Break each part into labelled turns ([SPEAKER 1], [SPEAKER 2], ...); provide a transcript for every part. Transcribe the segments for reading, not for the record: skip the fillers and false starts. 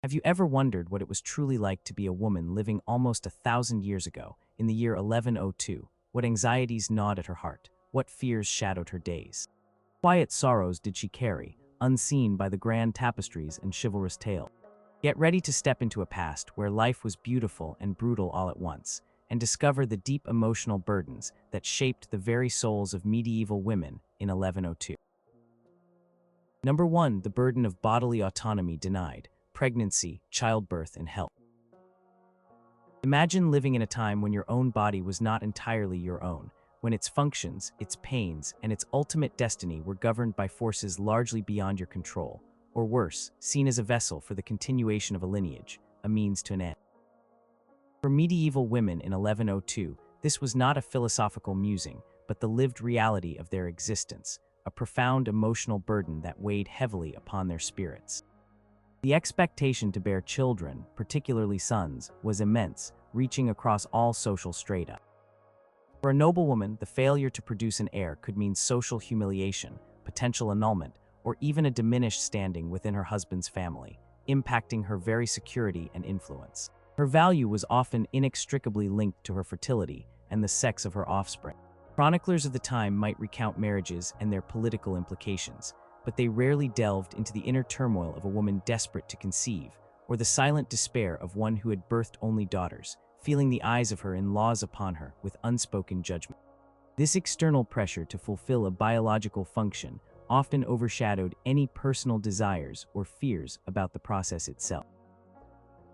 [SPEAKER 1] Have you ever wondered what it was truly like to be a woman living almost 1,000 years ago, in the year 1102? What anxieties gnawed at her heart? What fears shadowed her days? Quiet sorrows did she carry, unseen by the grand tapestries and chivalrous tales? Get ready to step into a past where life was beautiful and brutal all at once, and discover the deep emotional burdens that shaped the very souls of medieval women in 1102. Number 1. The burden of bodily autonomy denied. Pregnancy, childbirth, and health. Imagine living in a time when your own body was not entirely your own, when its functions, its pains, and its ultimate destiny were governed by forces largely beyond your control, or worse, seen as a vessel for the continuation of a lineage, a means to an end. For medieval women in 1102, this was not a philosophical musing, but the lived reality of their existence, a profound emotional burden that weighed heavily upon their spirits. The expectation to bear children, particularly sons, was immense, reaching across all social strata. For a noblewoman, the failure to produce an heir could mean social humiliation, potential annulment, or even a diminished standing within her husband's family, impacting her very security and influence. Her value was often inextricably linked to her fertility and the sex of her offspring. Chroniclers of the time might recount marriages and their political implications, but they rarely delved into the inner turmoil of a woman desperate to conceive, or the silent despair of one who had birthed only daughters, feeling the eyes of her in-laws upon her with unspoken judgment. This external pressure to fulfill a biological function often overshadowed any personal desires or fears about the process itself.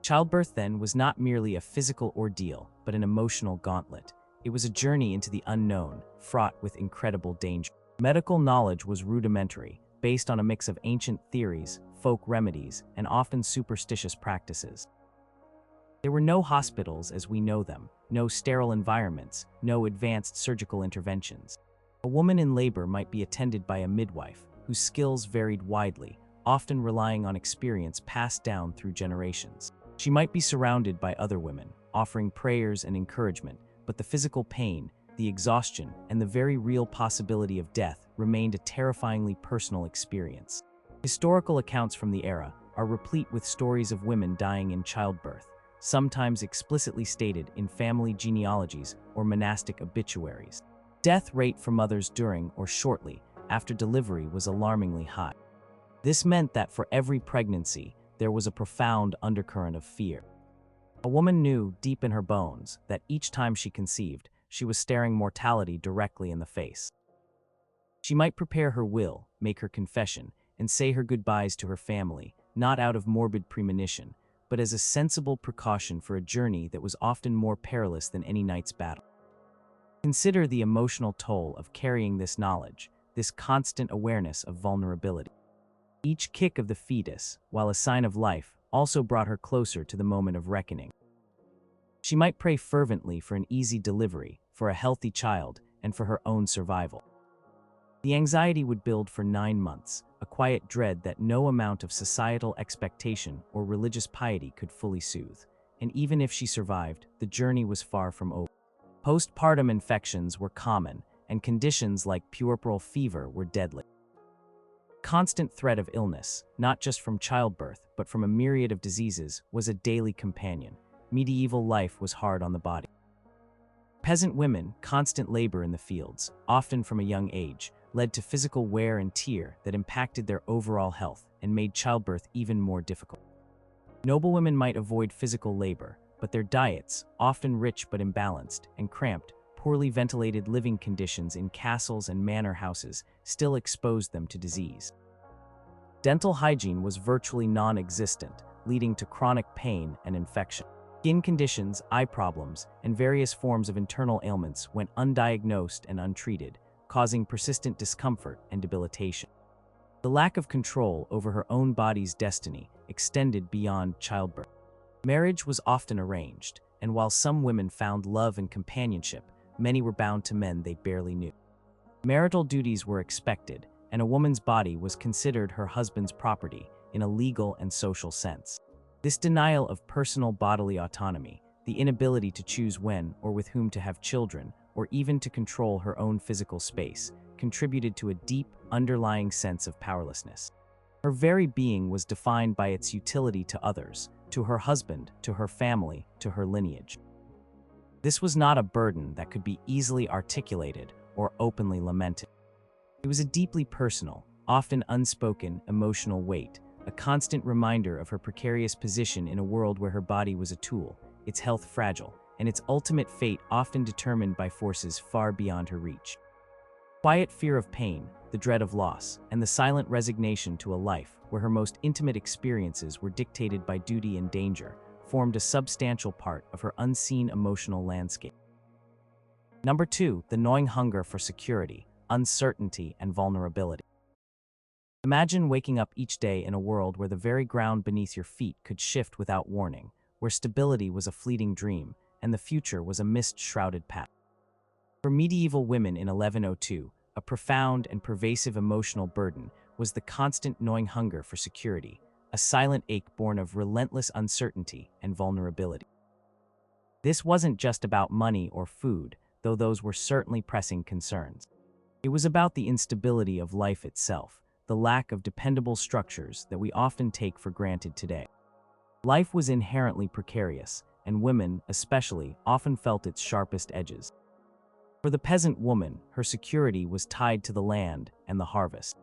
[SPEAKER 1] Childbirth, then, was not merely a physical ordeal, but an emotional gauntlet. It was a journey into the unknown, fraught with incredible danger. Medical knowledge was rudimentary, based on a mix of ancient theories, folk remedies, and often superstitious practices. There were no hospitals as we know them, no sterile environments, no advanced surgical interventions. A woman in labor might be attended by a midwife, whose skills varied widely, often relying on experience passed down through generations. She might be surrounded by other women, offering prayers and encouragement, but the physical pain, the exhaustion, and the very real possibility of death remained a terrifyingly personal experience. Historical accounts from the era are replete with stories of women dying in childbirth, sometimes explicitly stated in family genealogies or monastic obituaries. Death rate for mothers during or shortly after delivery was alarmingly high. This meant that for every pregnancy, there was a profound undercurrent of fear. A woman knew deep in her bones that each time she conceived, she was staring mortality directly in the face. She might prepare her will, make her confession, and say her goodbyes to her family, not out of morbid premonition, but as a sensible precaution for a journey that was often more perilous than any night's battle. Consider the emotional toll of carrying this knowledge, this constant awareness of vulnerability. Each kick of the fetus, while a sign of life, also brought her closer to the moment of reckoning. She might pray fervently for an easy delivery, for a healthy child, and for her own survival. The anxiety would build for 9 months, a quiet dread that no amount of societal expectation or religious piety could fully soothe. And even if she survived, the journey was far from over. Postpartum infections were common, and conditions like puerperal fever were deadly. Constant threat of illness, not just from childbirth, but from a myriad of diseases, was a daily companion. Medieval life was hard on the body. Peasant women, constant labor in the fields, often from a young age, led to physical wear and tear that impacted their overall health and made childbirth even more difficult. Noblewomen might avoid physical labor, but their diets, often rich but imbalanced and cramped, poorly ventilated living conditions in castles and manor houses still exposed them to disease. Dental hygiene was virtually non-existent, leading to chronic pain and infection. Skin conditions, eye problems, and various forms of internal ailments went undiagnosed and untreated, causing persistent discomfort and debilitation. The lack of control over her own body's destiny extended beyond childbirth. Marriage was often arranged, and while some women found love and companionship, many were bound to men they barely knew. Marital duties were expected, and a woman's body was considered her husband's property in a legal and social sense. This denial of personal bodily autonomy, the inability to choose when or with whom to have children, or even to control her own physical space, contributed to a deep, underlying sense of powerlessness. Her very being was defined by its utility to others, to her husband, to her family, to her lineage. This was not a burden that could be easily articulated or openly lamented. It was a deeply personal, often unspoken, emotional weight, a constant reminder of her precarious position in a world where her body was a tool, its health fragile, and its ultimate fate often determined by forces far beyond her reach. Quiet fear of pain, the dread of loss, and the silent resignation to a life where her most intimate experiences were dictated by duty and danger formed a substantial part of her unseen emotional landscape. Number 2, the gnawing hunger for security, uncertainty, and vulnerability. Imagine waking up each day in a world where the very ground beneath your feet could shift without warning, where stability was a fleeting dream, and the future was a mist-shrouded path. For medieval women in 1102, a profound and pervasive emotional burden was the constant gnawing hunger for security, a silent ache born of relentless uncertainty and vulnerability. This wasn't just about money or food, though those were certainly pressing concerns. It was about the instability of life itself, the lack of dependable structures that we often take for granted today. Life was inherently precarious, and women, especially, often felt its sharpest edges. For the peasant woman, her security was tied to the land and the harvest.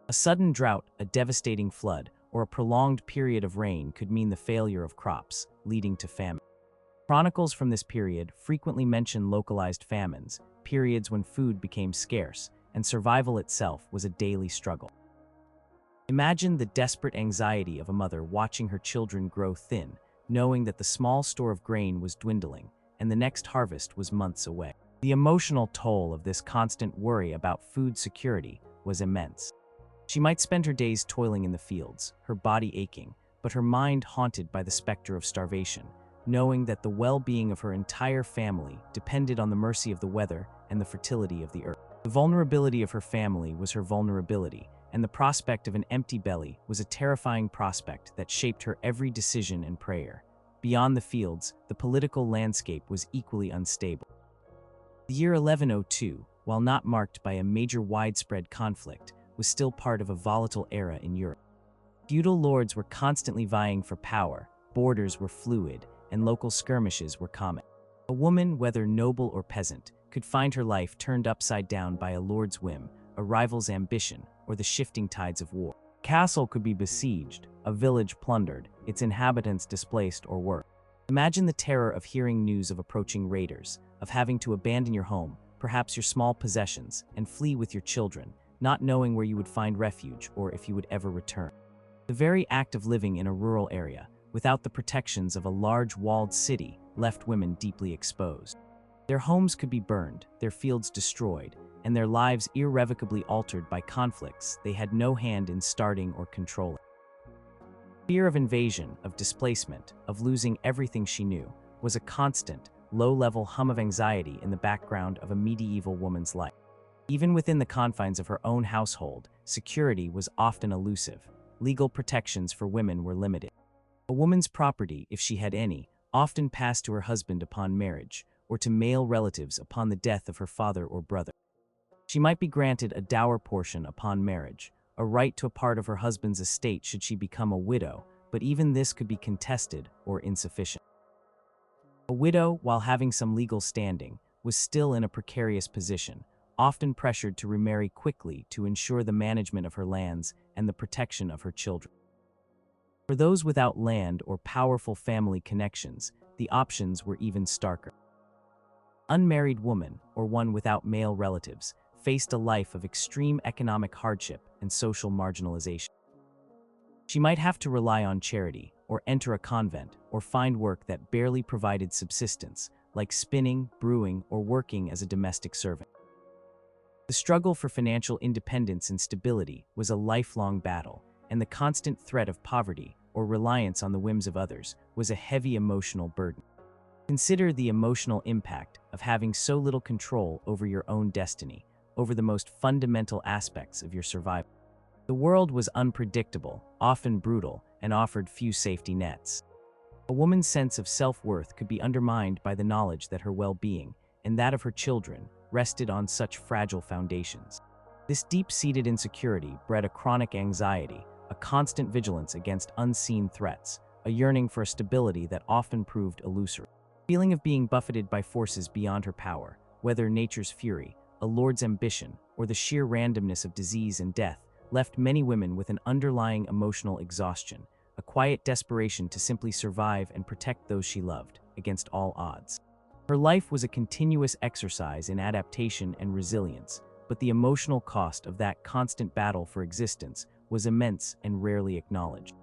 [SPEAKER 1] A sudden drought, a devastating flood, or a prolonged period of rain could mean the failure of crops, leading to famine. Chronicles from this period frequently mention localized famines, periods when food became scarce, and survival itself was a daily struggle. Imagine the desperate anxiety of a mother watching her children grow thin, knowing that the small store of grain was dwindling, and the next harvest was months away. The emotional toll of this constant worry about food security was immense. She might spend her days toiling in the fields, her body aching, but her mind haunted by the specter of starvation, knowing that the well-being of her entire family depended on the mercy of the weather and the fertility of the earth. The vulnerability of her family was her vulnerability, and the prospect of an empty belly was a terrifying prospect that shaped her every decision and prayer. Beyond the fields, the political landscape was equally unstable. The year 1102, while not marked by a major widespread conflict, was still part of a volatile era in Europe. Feudal lords were constantly vying for power, borders were fluid, and local skirmishes were common. A woman, whether noble or peasant, could find her life turned upside down by a lord's whim, a rival's ambition, or the shifting tides of war. A castle could be besieged, a village plundered, its inhabitants displaced or worse. Imagine the terror of hearing news of approaching raiders, of having to abandon your home, perhaps your small possessions, and flee with your children, not knowing where you would find refuge or if you would ever return. The very act of living in a rural area, without the protections of a large walled city, left women deeply exposed. Their homes could be burned, their fields destroyed, and their lives irrevocably altered by conflicts they had no hand in starting or controlling. Fear of invasion, of displacement, of losing everything she knew, was a constant, low-level hum of anxiety in the background of a medieval woman's life. Even within the confines of her own household, security was often elusive. Legal protections for women were limited. A woman's property, if she had any, often passed to her husband upon marriage, or to male relatives upon the death of her father or brother. She might be granted a dower portion upon marriage, a right to a part of her husband's estate should she become a widow, but even this could be contested or insufficient. A widow, while having some legal standing, was still in a precarious position, often pressured to remarry quickly to ensure the management of her lands and the protection of her children. For those without land or powerful family connections, the options were even starker. Unmarried woman, or one without male relatives, faced a life of extreme economic hardship and social marginalization. She might have to rely on charity, or enter a convent, or find work that barely provided subsistence, like spinning, brewing, or working as a domestic servant. The struggle for financial independence and stability was a lifelong battle, and the constant threat of poverty, or reliance on the whims of others, was a heavy emotional burden. Consider the emotional impact of having so little control over your own destiny, over the most fundamental aspects of your survival. The world was unpredictable, often brutal, and offered few safety nets. A woman's sense of self-worth could be undermined by the knowledge that her well-being, and that of her children, rested on such fragile foundations. This deep-seated insecurity bred a chronic anxiety, a constant vigilance against unseen threats, a yearning for a stability that often proved illusory. The feeling of being buffeted by forces beyond her power, whether nature's fury, a lord's ambition, or the sheer randomness of disease and death, left many women with an underlying emotional exhaustion, a quiet desperation to simply survive and protect those she loved, against all odds. Her life was a continuous exercise in adaptation and resilience, but the emotional cost of that constant battle for existence was immense and rarely acknowledged.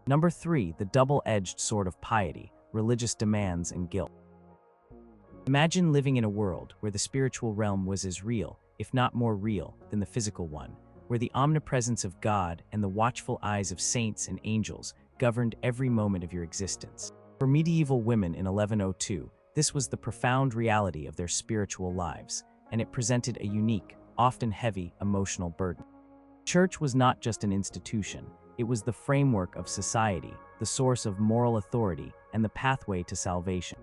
[SPEAKER 1] Number 3, the double-edged sword of piety, religious demands and guilt. Imagine living in a world where the spiritual realm was as real, if not more real, than the physical one, where the omnipresence of God and the watchful eyes of saints and angels governed every moment of your existence. For medieval women in 1102, this was the profound reality of their spiritual lives, and it presented a unique, often heavy, emotional burden. Church was not just an institution, it was the framework of society, the source of moral authority, and the pathway to salvation.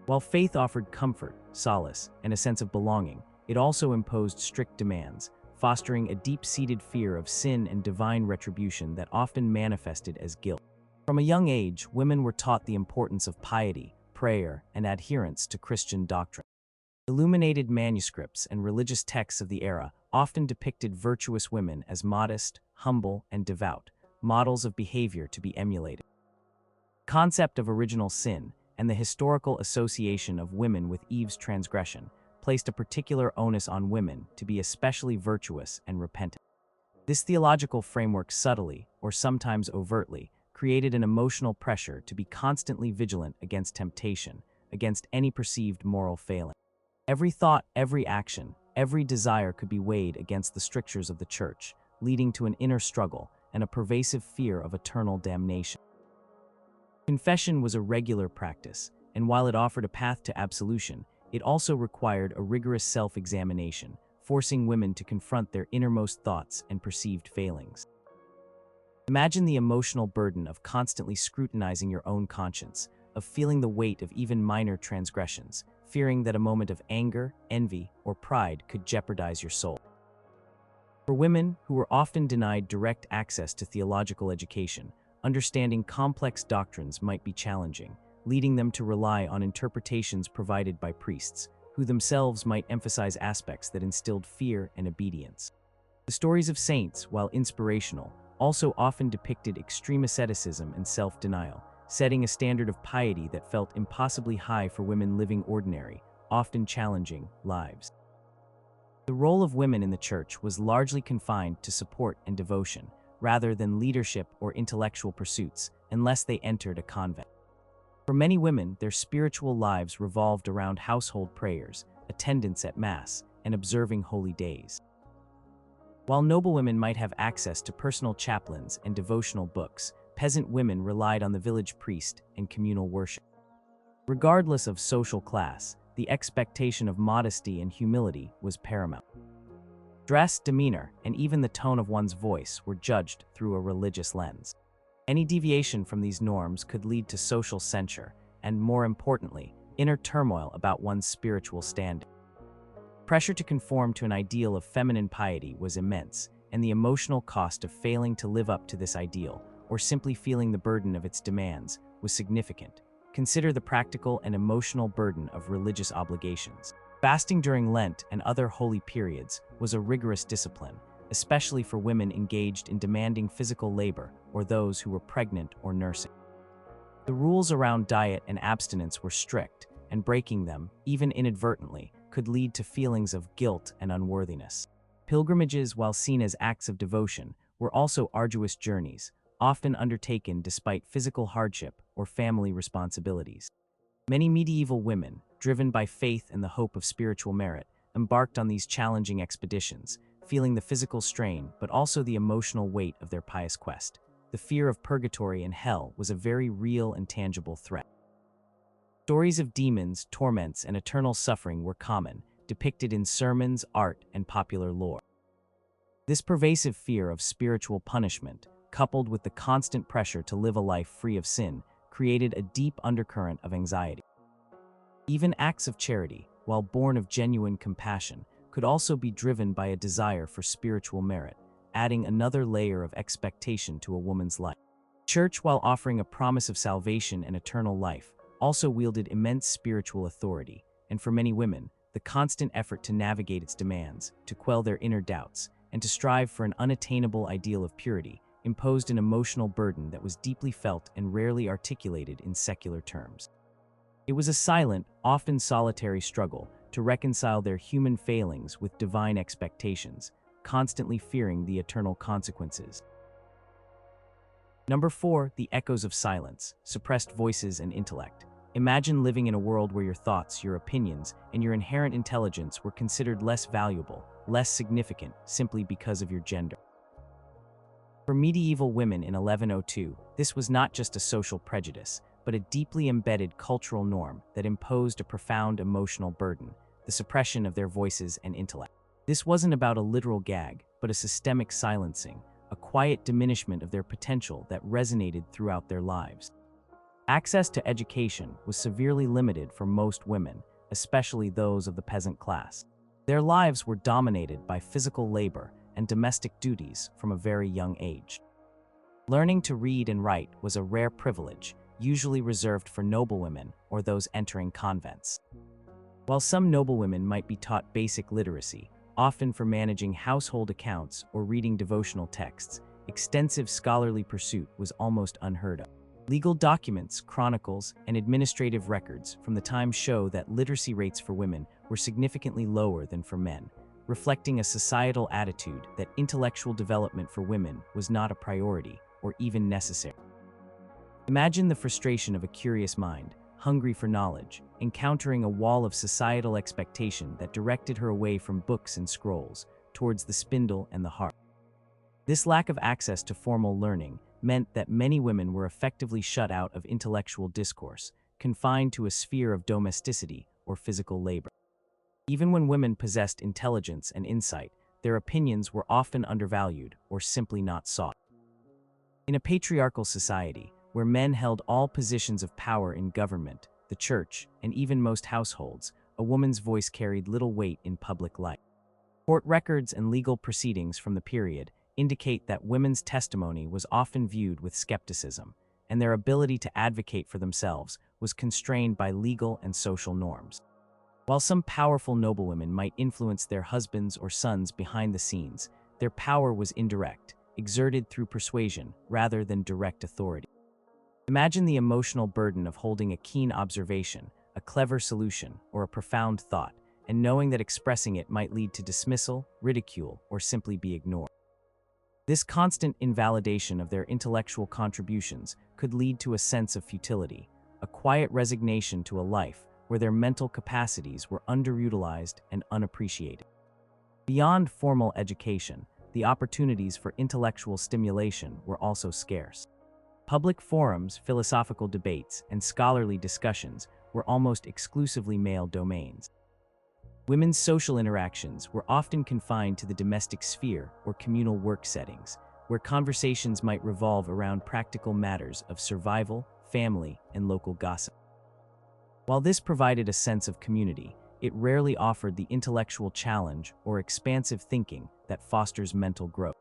[SPEAKER 1] While faith offered comfort, solace, and a sense of belonging, it also imposed strict demands, fostering a deep-seated fear of sin and divine retribution that often manifested as guilt. From a young age, women were taught the importance of piety, prayer, and adherence to Christian doctrine. Illuminated manuscripts and religious texts of the era often depicted virtuous women as modest, humble, and devout, models of behavior to be emulated. The concept of original sin and the historical association of women with Eve's transgression placed a particular onus on women to be especially virtuous and repentant. This theological framework subtly, or sometimes overtly, created an emotional pressure to be constantly vigilant against temptation, against any perceived moral failing. Every thought, every action, every desire could be weighed against the strictures of the church, leading to an inner struggle and a pervasive fear of eternal damnation. Confession was a regular practice, and while it offered a path to absolution, it also required a rigorous self-examination, forcing women to confront their innermost thoughts and perceived failings. Imagine the emotional burden of constantly scrutinizing your own conscience, of feeling the weight of even minor transgressions, fearing that a moment of anger, envy, or pride could jeopardize your soul. For women who were often denied direct access to theological education, understanding complex doctrines might be challenging, leading them to rely on interpretations provided by priests, who themselves might emphasize aspects that instilled fear and obedience. The stories of saints, while inspirational, also often depicted extreme asceticism and self-denial, setting a standard of piety that felt impossibly high for women living ordinary, often challenging, lives. The role of women in the church was largely confined to support and devotion, rather than leadership or intellectual pursuits, unless they entered a convent. For many women, their spiritual lives revolved around household prayers, attendance at Mass, and observing holy days. While noblewomen might have access to personal chaplains and devotional books, peasant women relied on the village priest and communal worship. Regardless of social class, the expectation of modesty and humility was paramount. Dress, demeanor, and even the tone of one's voice were judged through a religious lens. Any deviation from these norms could lead to social censure and, more importantly, inner turmoil about one's spiritual standing. Pressure to conform to an ideal of feminine piety was immense, and the emotional cost of failing to live up to this ideal, or simply feeling the burden of its demands, was significant. Consider the practical and emotional burden of religious obligations. Fasting during Lent and other holy periods was a rigorous discipline, especially for women engaged in demanding physical labor or those who were pregnant or nursing. The rules around diet and abstinence were strict, and breaking them, even inadvertently, could lead to feelings of guilt and unworthiness. Pilgrimages, while seen as acts of devotion, were also arduous journeys, often undertaken despite physical hardship or family responsibilities. Many medieval women, driven by faith and the hope of spiritual merit, embarked on these challenging expeditions, feeling the physical strain but also the emotional weight of their pious quest. The fear of purgatory and hell was a very real and tangible threat. Stories of demons, torments, and eternal suffering were common, depicted in sermons, art, and popular lore. This pervasive fear of spiritual punishment, coupled with the constant pressure to live a life free of sin, created a deep undercurrent of anxiety. Even acts of charity, while born of genuine compassion, could also be driven by a desire for spiritual merit, adding another layer of expectation to a woman's life. Church, while offering a promise of salvation and eternal life, also wielded immense spiritual authority, and for many women, the constant effort to navigate its demands, to quell their inner doubts, and to strive for an unattainable ideal of purity, imposed an emotional burden that was deeply felt and rarely articulated in secular terms. It was a silent, often solitary struggle to reconcile their human failings with divine expectations, constantly fearing the eternal consequences. Number 4, the echoes of silence, suppressed voices and intellect. Imagine living in a world where your thoughts, your opinions, and your inherent intelligence were considered less valuable, less significant, simply because of your gender. For medieval women in 1102, this was not just a social prejudice, but a deeply embedded cultural norm that imposed a profound emotional burden, the suppression of their voices and intellect. This wasn't about a literal gag, but a systemic silencing, a quiet diminishment of their potential that resonated throughout their lives. Access to education was severely limited for most women, especially those of the peasant class. Their lives were dominated by physical labor and domestic duties from a very young age. Learning to read and write was a rare privilege, usually reserved for noblewomen or those entering convents. While some noblewomen might be taught basic literacy, often for managing household accounts or reading devotional texts, extensive scholarly pursuit was almost unheard of. Legal documents, chronicles, and administrative records from the time show that literacy rates for women were significantly lower than for men, reflecting a societal attitude that intellectual development for women was not a priority or even necessary. Imagine the frustration of a curious mind, hungry for knowledge, encountering a wall of societal expectation that directed her away from books and scrolls, towards the spindle and the harp. This lack of access to formal learning meant that many women were effectively shut out of intellectual discourse, confined to a sphere of domesticity or physical labor. Even when women possessed intelligence and insight, their opinions were often undervalued or simply not sought. In a patriarchal society, where men held all positions of power in government, the church, and even most households, a woman's voice carried little weight in public life. Court records and legal proceedings from the period indicate that women's testimony was often viewed with skepticism, and their ability to advocate for themselves was constrained by legal and social norms. While some powerful noblewomen might influence their husbands or sons behind the scenes, their power was indirect, exerted through persuasion rather than direct authority. Imagine the emotional burden of holding a keen observation, a clever solution, or a profound thought, and knowing that expressing it might lead to dismissal, ridicule, or simply be ignored. This constant invalidation of their intellectual contributions could lead to a sense of futility, a quiet resignation to a life where their mental capacities were underutilized and unappreciated. Beyond formal education, the opportunities for intellectual stimulation were also scarce. Public forums, philosophical debates, and scholarly discussions were almost exclusively male domains. Women's social interactions were often confined to the domestic sphere or communal work settings, where conversations might revolve around practical matters of survival, family, and local gossip. While this provided a sense of community, it rarely offered the intellectual challenge or expansive thinking that fosters mental growth.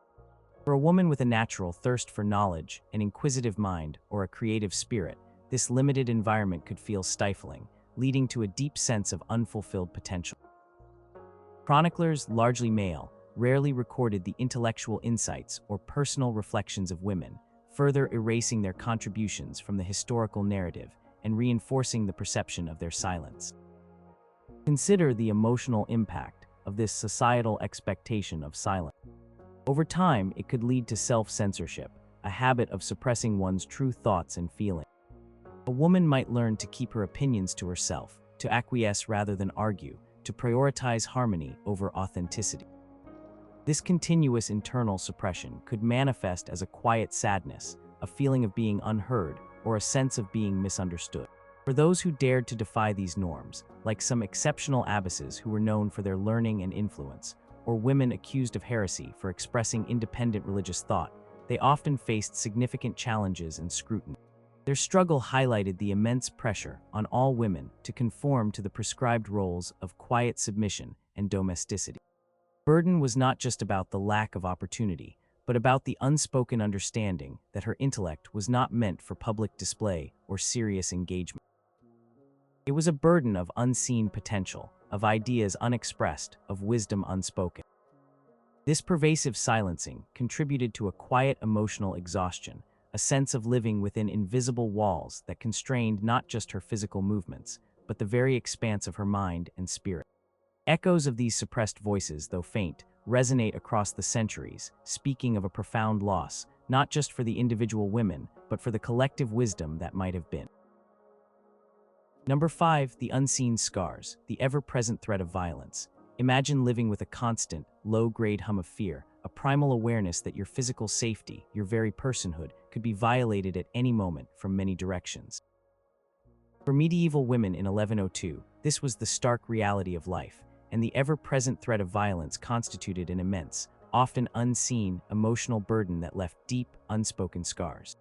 [SPEAKER 1] For a woman with a natural thirst for knowledge, an inquisitive mind, or a creative spirit, this limited environment could feel stifling, leading to a deep sense of unfulfilled potential. Chroniclers, largely male, rarely recorded the intellectual insights or personal reflections of women, further erasing their contributions from the historical narrative and reinforcing the perception of their silence. Consider the emotional impact of this societal expectation of silence. Over time, it could lead to self-censorship, a habit of suppressing one's true thoughts and feelings. A woman might learn to keep her opinions to herself, to acquiesce rather than argue, to prioritize harmony over authenticity. This continuous internal suppression could manifest as a quiet sadness, a feeling of being unheard, or a sense of being misunderstood. For those who dared to defy these norms, like some exceptional abbesses who were known for their learning and influence, or women accused of heresy for expressing independent religious thought, they often faced significant challenges and scrutiny. Their struggle highlighted the immense pressure on all women to conform to the prescribed roles of quiet submission and domesticity. Burden was not just about the lack of opportunity, but about the unspoken understanding that her intellect was not meant for public display or serious engagement. It was a burden of unseen potential, of ideas unexpressed, of wisdom unspoken. This pervasive silencing contributed to a quiet emotional exhaustion, a sense of living within invisible walls that constrained not just her physical movements, but the very expanse of her mind and spirit. Echoes of these suppressed voices, though faint, resonate across the centuries, speaking of a profound loss, not just for the individual women, but for the collective wisdom that might have been. Number 5. The unseen scars, the ever-present threat of violence. Imagine living with a constant, low-grade hum of fear, a primal awareness that your physical safety, your very personhood, could be violated at any moment from many directions. For medieval women in 1102, this was the stark reality of life, and the ever-present threat of violence constituted an immense, often unseen, emotional burden that left deep, unspoken scars.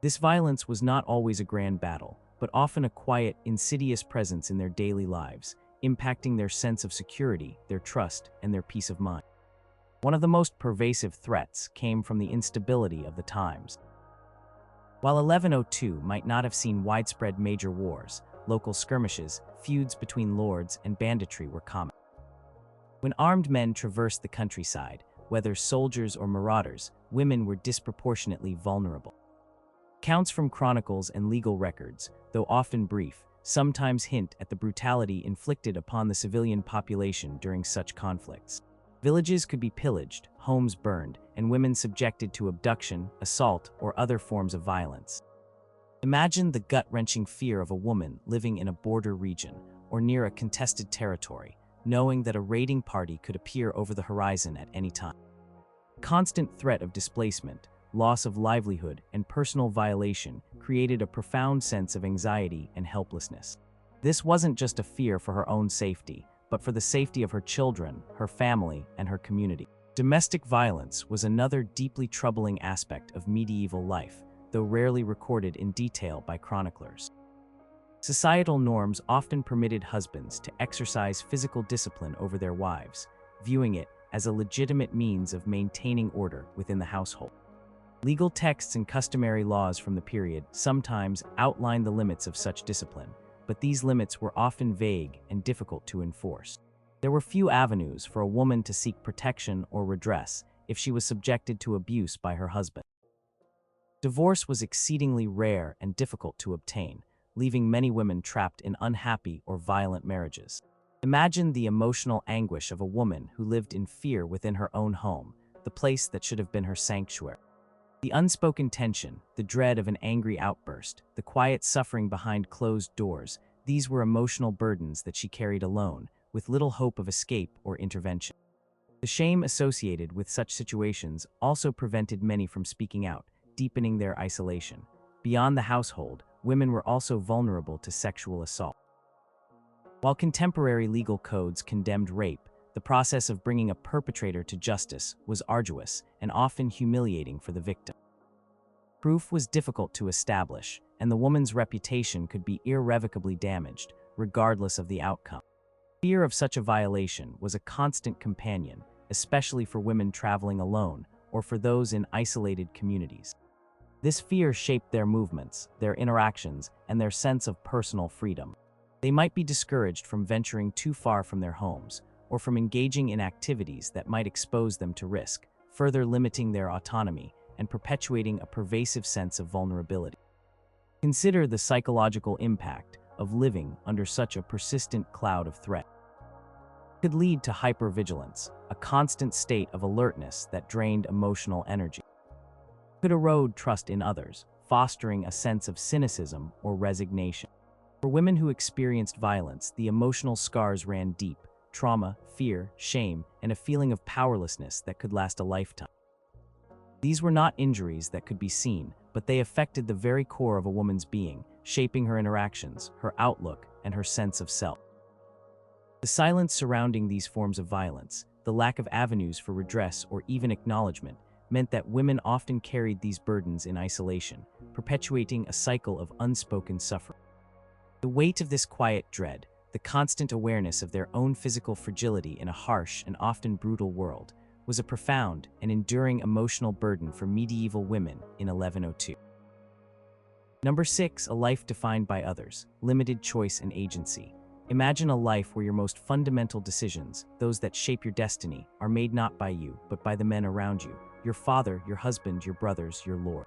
[SPEAKER 1] This violence was not always a grand battle, but often a quiet, insidious presence in their daily lives, impacting their sense of security, their trust, and their peace of mind. One of the most pervasive threats came from the instability of the times. While 1102 might not have seen widespread major wars, local skirmishes, feuds between lords, and banditry were common. When armed men traversed the countryside, whether soldiers or marauders, women were disproportionately vulnerable. Accounts from chronicles and legal records, though often brief, sometimes hint at the brutality inflicted upon the civilian population during such conflicts. Villages could be pillaged, homes burned, and women subjected to abduction, assault, or other forms of violence. Imagine the gut-wrenching fear of a woman living in a border region or near a contested territory, knowing that a raiding party could appear over the horizon at any time. Constant threat of displacement, loss of livelihood, and personal violation created a profound sense of anxiety and helplessness. This wasn't just a fear for her own safety, but for the safety of her children, her family, and her community. Domestic violence was another deeply troubling aspect of medieval life, though rarely recorded in detail by chroniclers. Societal norms often permitted husbands to exercise physical discipline over their wives, viewing it as a legitimate means of maintaining order within the household. Legal texts and customary laws from the period sometimes outline the limits of such discipline, but these limits were often vague and difficult to enforce. There were few avenues for a woman to seek protection or redress if she was subjected to abuse by her husband. Divorce was exceedingly rare and difficult to obtain, leaving many women trapped in unhappy or violent marriages. Imagine the emotional anguish of a woman who lived in fear within her own home, the place that should have been her sanctuary. The unspoken tension, the dread of an angry outburst, the quiet suffering behind closed doors, these were emotional burdens that she carried alone, with little hope of escape or intervention. The shame associated with such situations also prevented many from speaking out, deepening their isolation. Beyond the household, women were also vulnerable to sexual assault. While contemporary legal codes condemned rape, the process of bringing a perpetrator to justice was arduous and often humiliating for the victim. Proof was difficult to establish, and the woman's reputation could be irrevocably damaged, regardless of the outcome. Fear of such a violation was a constant companion, especially for women traveling alone or for those in isolated communities. This fear shaped their movements, their interactions, and their sense of personal freedom. They might be discouraged from venturing too far from their homes, or from engaging in activities that might expose them to risk, further limiting their autonomy and perpetuating a pervasive sense of vulnerability. Consider the psychological impact of living under such a persistent cloud of threat. It could lead to hypervigilance, a constant state of alertness that drained emotional energy. It could erode trust in others, fostering a sense of cynicism or resignation. For women who experienced violence, the emotional scars ran deep: trauma, fear, shame, and a feeling of powerlessness that could last a lifetime. These were not injuries that could be seen, but they affected the very core of a woman's being, shaping her interactions, her outlook, and her sense of self. The silence surrounding these forms of violence, the lack of avenues for redress or even acknowledgement, meant that women often carried these burdens in isolation, perpetuating a cycle of unspoken suffering. The weight of this quiet dread, the constant awareness of their own physical fragility in a harsh and often brutal world, was a profound and enduring emotional burden for medieval women in 1102. Number 6, a life defined by others, limited choice and agency. Imagine a life where your most fundamental decisions, those that shape your destiny, are made not by you, but by the men around you, your father, your husband, your brothers, your lord.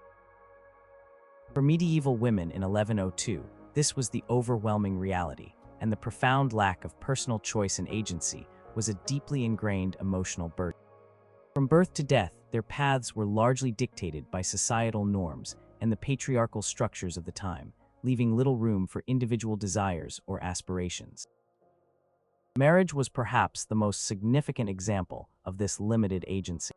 [SPEAKER 1] For medieval women in 1102, this was the overwhelming reality, and the profound lack of personal choice and agency was a deeply ingrained emotional burden. From birth to death, their paths were largely dictated by societal norms and the patriarchal structures of the time, leaving little room for individual desires or aspirations. Marriage was perhaps the most significant example of this limited agency.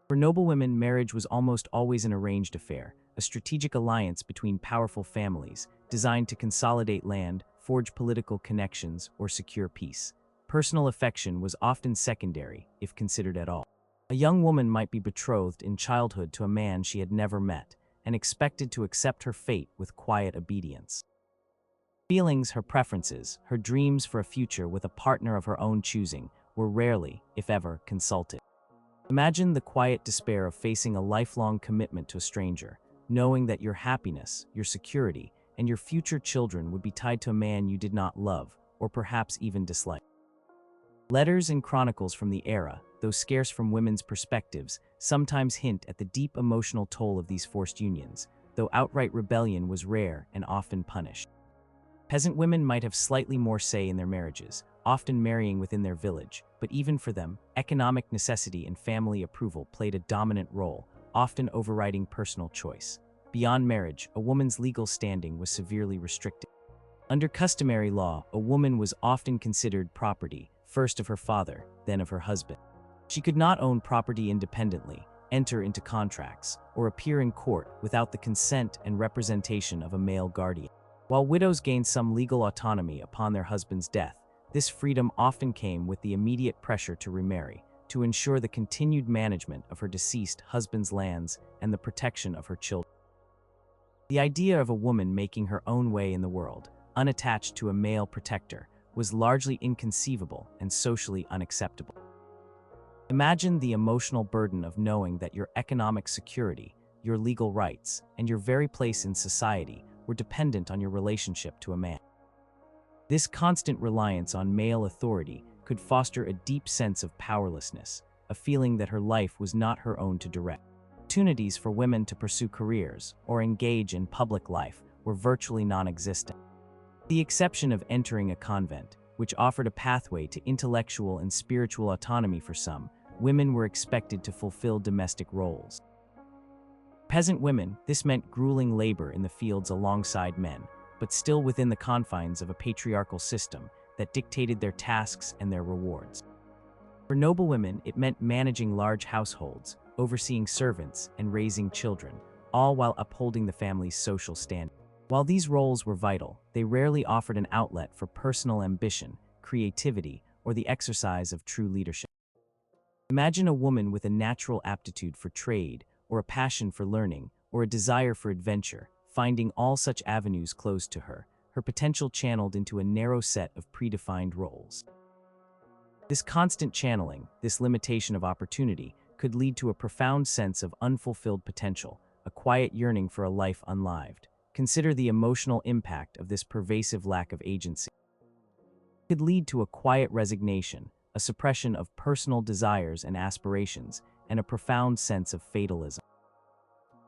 [SPEAKER 1] For noble women, marriage was almost always an arranged affair, a strategic alliance between powerful families designed to consolidate land, forge political connections, or secure peace. Personal affection was often secondary, if considered at all. A young woman might be betrothed in childhood to a man she had never met, and expected to accept her fate with quiet obedience. Feelings, her preferences, her dreams for a future with a partner of her own choosing were rarely, if ever, consulted. Imagine the quiet despair of facing a lifelong commitment to a stranger, knowing that your happiness, your security, and your future children would be tied to a man you did not love, or perhaps even dislike. Letters and chronicles from the era, though scarce from women's perspectives, sometimes hint at the deep emotional toll of these forced unions, though outright rebellion was rare and often punished. Peasant women might have slightly more say in their marriages, often marrying within their village, but even for them, economic necessity and family approval played a dominant role, often overriding personal choice. Beyond marriage, a woman's legal standing was severely restricted. Under customary law, a woman was often considered property, first of her father, then of her husband. She could not own property independently, enter into contracts, or appear in court without the consent and representation of a male guardian. While widows gained some legal autonomy upon their husband's death, this freedom often came with the immediate pressure to remarry, to ensure the continued management of her deceased husband's lands and the protection of her children. The idea of a woman making her own way in the world, unattached to a male protector, was largely inconceivable and socially unacceptable. Imagine the emotional burden of knowing that your economic security, your legal rights, and your very place in society were dependent on your relationship to a man. This constant reliance on male authority could foster a deep sense of powerlessness, a feeling that her life was not her own to direct. Opportunities for women to pursue careers or engage in public life were virtually non-existent. With the exception of entering a convent, which offered a pathway to intellectual and spiritual autonomy for some, women were expected to fulfill domestic roles. Peasant women, this meant grueling labor in the fields alongside men, but still within the confines of a patriarchal system that dictated their tasks and their rewards. For noble women, it meant managing large households, overseeing servants, and raising children, all while upholding the family's social standing. While these roles were vital, they rarely offered an outlet for personal ambition, creativity, or the exercise of true leadership. Imagine a woman with a natural aptitude for trade, or a passion for learning, or a desire for adventure, finding all such avenues closed to her, her potential channeled into a narrow set of predefined roles. This constant channeling, this limitation of opportunity, could lead to a profound sense of unfulfilled potential, a quiet yearning for a life unlived. Consider the emotional impact of this pervasive lack of agency. It could lead to a quiet resignation, a suppression of personal desires and aspirations, and a profound sense of fatalism.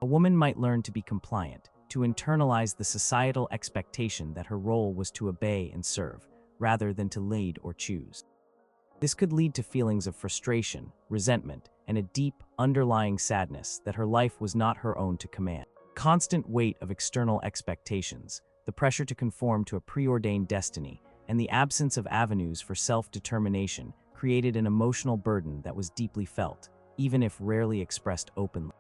[SPEAKER 1] A woman might learn to be compliant, to internalize the societal expectation that her role was to obey and serve, rather than to lead or choose. This could lead to feelings of frustration, resentment, and a deep, underlying sadness that her life was not her own to command. Constant weight of external expectations, the pressure to conform to a preordained destiny, and the absence of avenues for self-determination created an emotional burden that was deeply felt, even if rarely expressed openly.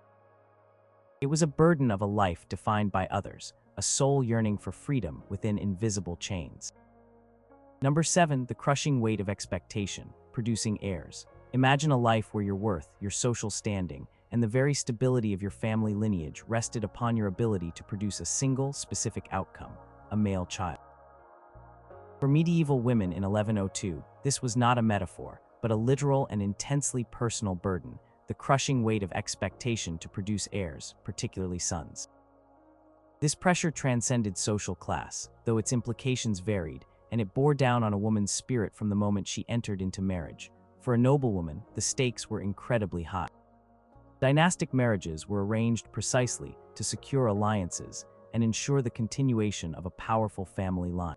[SPEAKER 1] It was a burden of a life defined by others, a soul yearning for freedom within invisible chains. Number 7, the crushing weight of expectation, producing heirs. Imagine a life where your worth, your social standing, and the very stability of your family lineage rested upon your ability to produce a single, specific outcome, a male child. For medieval women in 1102, this was not a metaphor, but a literal and intensely personal burden, the crushing weight of expectation to produce heirs, particularly sons. This pressure transcended social class, though its implications varied, and it bore down on a woman's spirit from the moment she entered into marriage. For a noblewoman, the stakes were incredibly high. Dynastic marriages were arranged precisely to secure alliances and ensure the continuation of a powerful family line.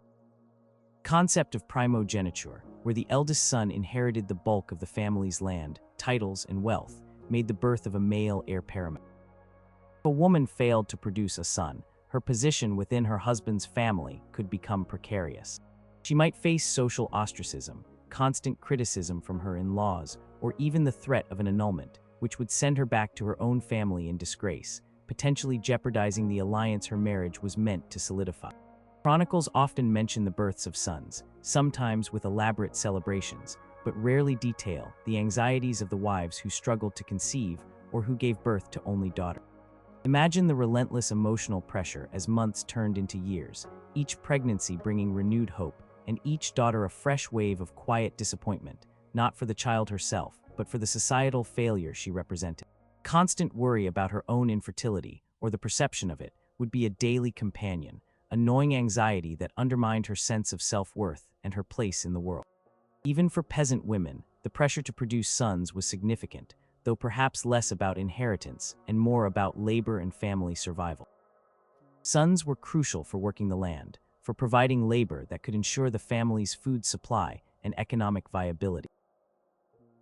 [SPEAKER 1] The concept of primogeniture, where the eldest son inherited the bulk of the family's land, titles, and wealth, made the birth of a male heir paramount. If a woman failed to produce a son, her position within her husband's family could become precarious. She might face social ostracism, constant criticism from her in-laws, or even the threat of an annulment, which would send her back to her own family in disgrace, potentially jeopardizing the alliance her marriage was meant to solidify. Chronicles often mention the births of sons, sometimes with elaborate celebrations, but rarely detail the anxieties of the wives who struggled to conceive or who gave birth to only daughters. Imagine the relentless emotional pressure as months turned into years, each pregnancy bringing renewed hope, and each daughter a fresh wave of quiet disappointment, not for the child herself, but for the societal failure she represented. Constant worry about her own infertility, or the perception of it, would be a daily companion, a gnawing anxiety that undermined her sense of self-worth and her place in the world. Even for peasant women, the pressure to produce sons was significant, though perhaps less about inheritance and more about labor and family survival. Sons were crucial for working the land, for providing labor that could ensure the family's food supply and economic viability.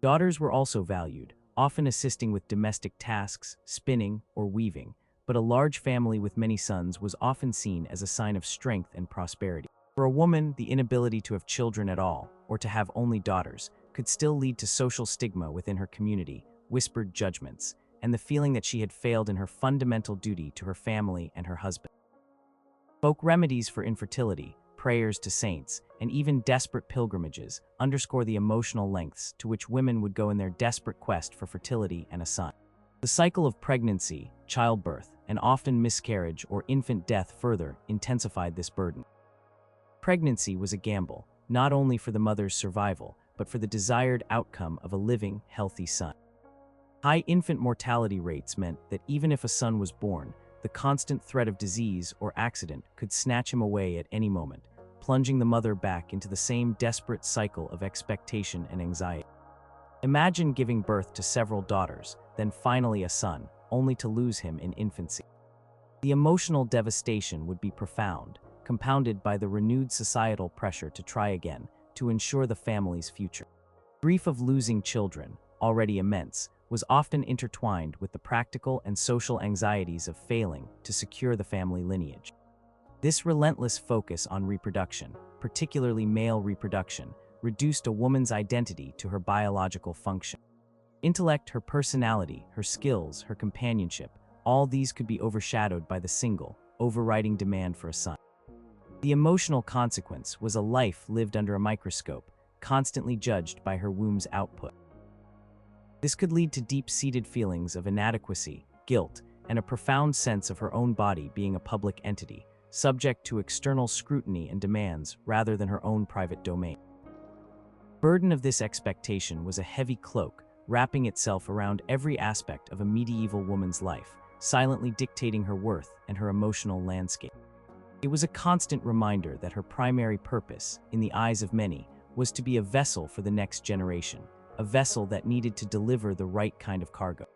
[SPEAKER 1] Daughters were also valued, often assisting with domestic tasks, spinning, or weaving, but a large family with many sons was often seen as a sign of strength and prosperity. For a woman, the inability to have children at all, or to have only daughters, could still lead to social stigma within her community, whispered judgments, and the feeling that she had failed in her fundamental duty to her family and her husband. Folk remedies for infertility, prayers to saints, and even desperate pilgrimages underscore the emotional lengths to which women would go in their desperate quest for fertility and a son. The cycle of pregnancy, childbirth, and often miscarriage or infant death further intensified this burden. Pregnancy was a gamble, not only for the mother's survival, but for the desired outcome of a living, healthy son. High infant mortality rates meant that even if a son was born, the constant threat of disease or accident could snatch him away at any moment, plunging the mother back into the same desperate cycle of expectation and anxiety. Imagine giving birth to several daughters, then finally a son, only to lose him in infancy. The emotional devastation would be profound, compounded by the renewed societal pressure to try again, to ensure the family's future. Grief of losing children, already immense, was often intertwined with the practical and social anxieties of failing to secure the family lineage. This relentless focus on reproduction, particularly male reproduction, reduced a woman's identity to her biological function. Intellect, her personality, her skills, her companionship, all these could be overshadowed by the single, overriding demand for a son. The emotional consequence was a life lived under a microscope, constantly judged by her womb's output. This could lead to deep-seated feelings of inadequacy, guilt, and a profound sense of her own body being a public entity, subject to external scrutiny and demands rather than her own private domain. The burden of this expectation was a heavy cloak, wrapping itself around every aspect of a medieval woman's life, silently dictating her worth and her emotional landscape. It was a constant reminder that her primary purpose, in the eyes of many, was to be a vessel for the next generation, a vessel that needed to deliver the right kind of cargo.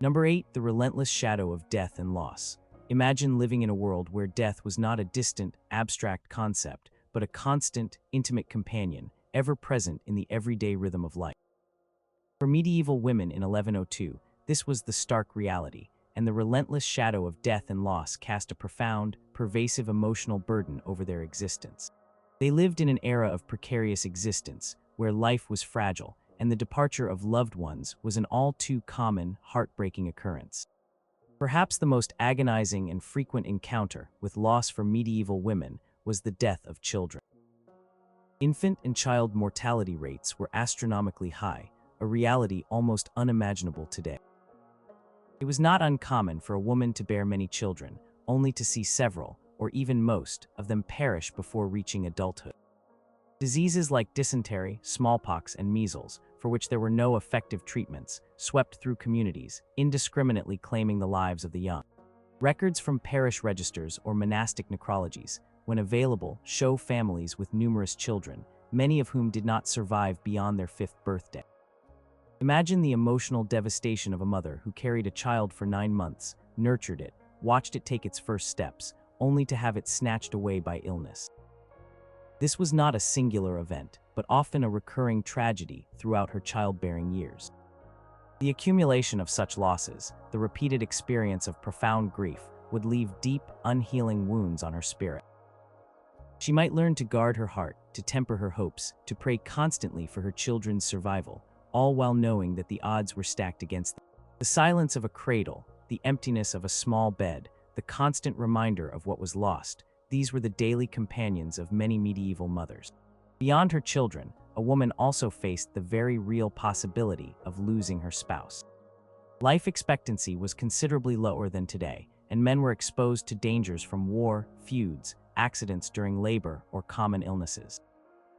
[SPEAKER 1] Number 8, the relentless shadow of death and loss. Imagine living in a world where death was not a distant, abstract concept, but a constant, intimate companion, ever present in the everyday rhythm of life. For medieval women in 1102, this was the stark reality, and the relentless shadow of death and loss cast a profound, pervasive emotional burden over their existence. They lived in an era of precarious existence, where life was fragile, and the departure of loved ones was an all-too-common, heartbreaking occurrence. Perhaps the most agonizing and frequent encounter with loss for medieval women was the death of children. Infant and child mortality rates were astronomically high, a reality almost unimaginable today. It was not uncommon for a woman to bear many children, only to see several, or even most, of them perish before reaching adulthood. Diseases like dysentery, smallpox, and measles, for which there were no effective treatments, swept through communities, indiscriminately claiming the lives of the young. Records from parish registers or monastic necrologies, when available, show families with numerous children, many of whom did not survive beyond their 5th birthday. Imagine the emotional devastation of a mother who carried a child for 9 months, nurtured it, watched it take its first steps, only to have it snatched away by illness. This was not a singular event, but often a recurring tragedy throughout her childbearing years. The accumulation of such losses, the repeated experience of profound grief, would leave deep, unhealing wounds on her spirit. She might learn to guard her heart, to temper her hopes, to pray constantly for her children's survival, all while knowing that the odds were stacked against them. The silence of a cradle, the emptiness of a small bed, the constant reminder of what was lost, these were the daily companions of many medieval mothers. Beyond her children, a woman also faced the very real possibility of losing her spouse. Life expectancy was considerably lower than today, and men were exposed to dangers from war, feuds, accidents during labor, or common illnesses.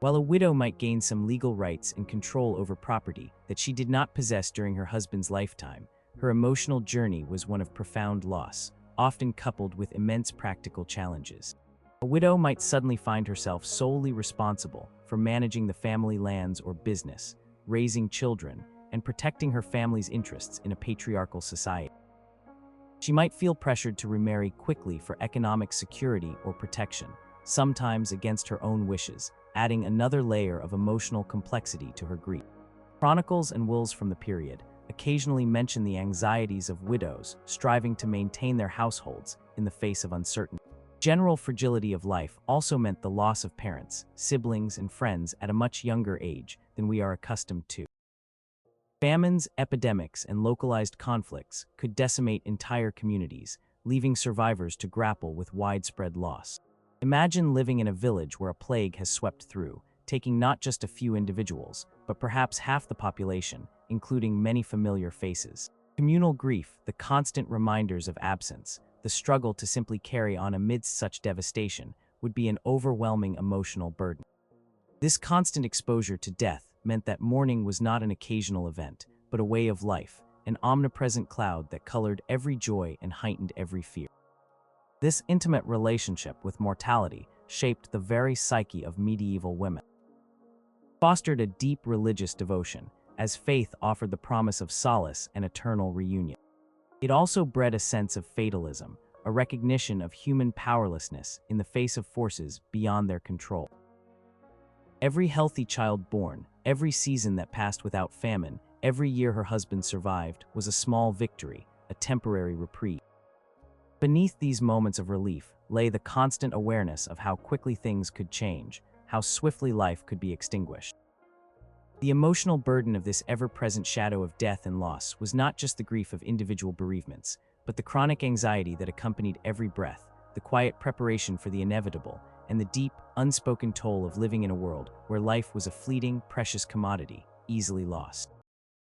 [SPEAKER 1] While a widow might gain some legal rights and control over property that she did not possess during her husband's lifetime, her emotional journey was one of profound loss, often coupled with immense practical challenges. A widow might suddenly find herself solely responsible for managing the family lands or business, raising children, and protecting her family's interests in a patriarchal society. She might feel pressured to remarry quickly for economic security or protection, sometimes against her own wishes, adding another layer of emotional complexity to her grief. Chronicles and wills from the period occasionally mention the anxieties of widows striving to maintain their households in the face of uncertainty. General fragility of life also meant the loss of parents, siblings, and friends at a much younger age than we are accustomed to. Famines, epidemics, and localized conflicts could decimate entire communities, leaving survivors to grapple with widespread loss. Imagine living in a village where a plague has swept through, taking not just a few individuals, but perhaps half the population, including many familiar faces. Communal grief, the constant reminders of absence, the struggle to simply carry on amidst such devastation, would be an overwhelming emotional burden. This constant exposure to death meant that mourning was not an occasional event, but a way of life, an omnipresent cloud that colored every joy and heightened every fear. This intimate relationship with mortality shaped the very psyche of medieval women. It fostered a deep religious devotion, as faith offered the promise of solace and eternal reunion. It also bred a sense of fatalism, a recognition of human powerlessness in the face of forces beyond their control. Every healthy child born, every season that passed without famine, every year her husband survived, was a small victory, a temporary reprieve. Beneath these moments of relief lay the constant awareness of how quickly things could change, how swiftly life could be extinguished. The emotional burden of this ever-present shadow of death and loss was not just the grief of individual bereavements, but the chronic anxiety that accompanied every breath, the quiet preparation for the inevitable, and the deep, unspoken toll of living in a world where life was a fleeting, precious commodity, easily lost.